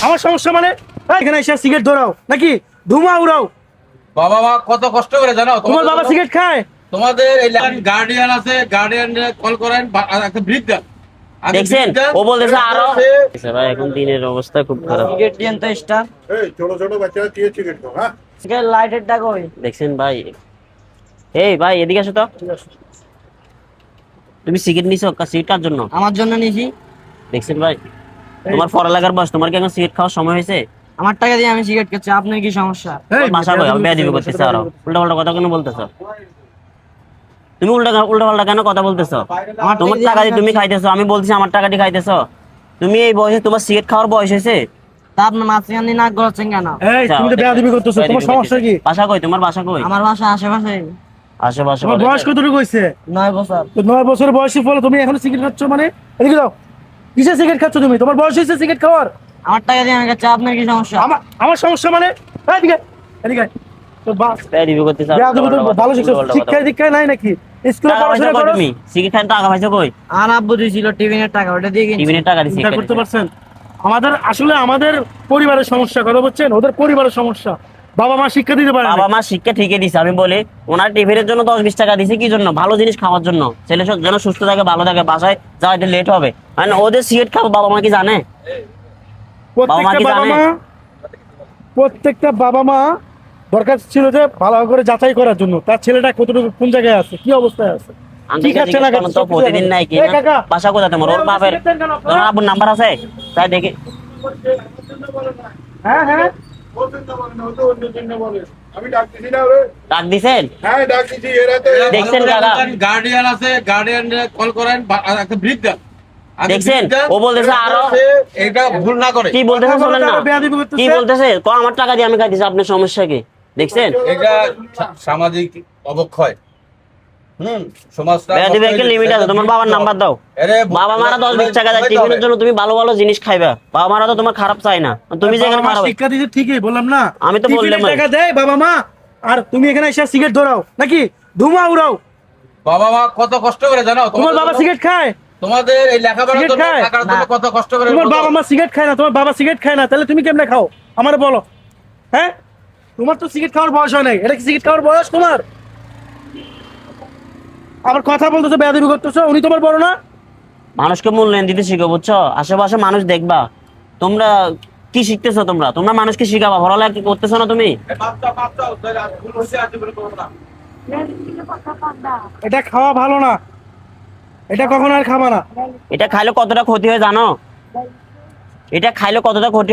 আমার সমস্যা মানে এখানে এসে সিগারেট ধরাও নাকি ধুমা উড়াও? বাবা মা কত কষ্ট করে জানো? তোমার বাবা সিগারেট খায়? তোমাদের এই গার্ডিয়ান আছে, গার্ডিয়ান কল করেন, একটা ব্রিফ দেন। দেখছেন ও বলতেছে আরো ভাই এখন দিনের অবস্থা খুব খারাপ। সিগারেট দিয়েন তো স্টার। এই ছোট ছোট বাচ্চারা কি সিগারেট খাও? হ্যাঁ সিগারেট লাইটের টাকা ওই দেখছেন ভাই, এই ভাই এদিকে আসো তো। তুমি সিগারেট নিছো? সিগারেট কার জন্য? আমার জন্য নিছি। দেখছেন ভাই, তোমার পড়ালেখার বয়স, তোমার কি এখন সিগারেট খাওয়ার সময় হয়েছে? আমার টাকা দিয়ে আমি সিগারেট খাচ্ছি, আপনার কি সমস্যা? বাসা কই? আমি বেয়াদবি করতেছি আরো। উল্টা পাল্টা কথা কেন বলতেছো তুমি? উল্টা পাল্টা কেন কথা বলতেছো? তোমার টাকা দিয়ে তুমি খাইতেছো, আমি বলছি আমার টাকা দিয়ে খাইতেছো। তুমি এই বয়সে তোমার সিগারেট খাওয়ার বয়স হয়েছে? তা আপনার মাঝখানে নাক গলাচ্ছেন কেন? এই তুমি তো বেয়াদবি করতেছো, তোমার সমস্যা কি? বাসা কই? তোমার বাসা কই? আমার বাসা আশেপাশে। আশেপাশে? তোমার বয়স কতটুকু হয়েছে? 9 বছর। তো 9 বছর বয়সের ফলে তুমি এখন সিগারেট খাচ্ছ মানে? এদিকে যাও। কিসের সিগারেট খাচ্ছ তুমি? তোমার বয়স হয়েছে সিগারেট খাওয়ার? আমার টাকা দিয়ে আমি খাচ্ছি, আপনার কি সমস্যা? আমার সমস্যা মানে এদিকে এদিকে তো বাস বেয়াদবি করতেছ। বেয়াদবি তো ভালো শিক্ষা দীক্ষা নাই নাকি? স্কুলে পড়াশোনা করো তুমি? সিগারেট খান টাকা পাইছো কই? আর আব্বু দিয়েছিল টিফিনের টাকা, ওটা দিয়ে কিনছি। টিফিনের টাকা দিছি। চিন্তা করতে পারছেন? আমাদের পরিবারের সমস্যা, কথা বলছেন, ওদের পরিবারের সমস্যা। বাবা মা শিক্ষা দিতে পারে না। বাবা মা শিক্ষা ঠিকই দিছে, আমি বলি ওনার টিফিনের জন্য 10-20 টাকা দিছে কি জন্য? ভালো জিনিস খাওয়ার জন্য, ছেলে যেন সুস্থ থাকে, ভালো থাকে, বাসায় যাওয়াতে লেট হবে। মানে ওদের সিগারেট খাবো বাবা মা কি জানে? প্রত্যেকটা বাবা মা দরকার ছিল যে ভালো করে যাচাই করার জন্য তার ছেলেটা কতটুকু কোন জায়গায় আছে, কি অবস্থায় আছে, কি খাচ্ছে না খাচ্ছে। তো প্রতিদিন নাই কি? বাসা কোথায় তোমার? ওর বাপের তোমার আব্বুর নাম্বার আছে? তাই দেখি। হ্যাঁ হ্যাঁ আমি ডাকতেছি না রে। ডাক দিছেন? হ্যাঁ ডাকতেছি, এরা তো দেখছেন কাকা? গার্ডিয়ান আছে, গার্ডিয়ান কল করেন, একটা ব্রিফ দেন। দেখছেন ও বলতেছে আরো। এটা ভুল না করে কি বলতেছে শোনেন না? কি বলতেছে? আমার টাকা দিয়ে আমি খাইতেছি, আপনার সমস্যা কি? দেখছেন এটা সামাজিক অবক্ষয়। সমাজটা বেয়াদবি একটা লিমিট আছে। তোমার বাবার নাম্বার দাও। বাবা মারা 10-20 টাকা দেয় টিফিনের জন্য, তুমি ভালো ভালো জিনিস খাইবা। বাবা মারা তো তোমার খারাপ চাই না, তুমি যে এখানে খারাপ। শিক্ষা দিতে ঠিকই বললাম না? আমি তো বললাম টাকা দেয় বাবা মা, আর তুমি এখানে এসে সিগারেট ধরাও নাকি ধুমা উড়াও? বাবা মা কত কষ্ট করে জানো? তোমার বাবা সিগারেট খায়? তোমাদের এই লেখাপড়ার জন্য, টাকার জন্য কত কষ্ট করে। তোমার বাবা মা সিগারেট খায় না? তোমার বাবা সিগারেট খায় না, তাহলে তুমি কেমনে খাও আমারে বলো? হ্যাঁ, তোমার তো সিগারেট খাওয়ার বয়স হয় নাই। এটা কি সিগারেট খাওয়ার বয়স তোমার? আবার কথা বলতেছো, বেয়াদবি করতেছো। উনি তোমার বড় না? মানুষকে মূল্যায়ন দিতে শিখো, বুঝছো? আশেপাশে মানুষ দেখবা। তোমরা কি শিখতেছো? তোমরা মানুষকে শিখাবা, পড়ালেখা কি করতেছো না তুমি? এটা খাওয়া ভালো না, এটা কখনো আর খাবা না। এটা খাইলে কতটা ক্ষতি হয় জানো? এটা খাইলে কতটা ক্ষতি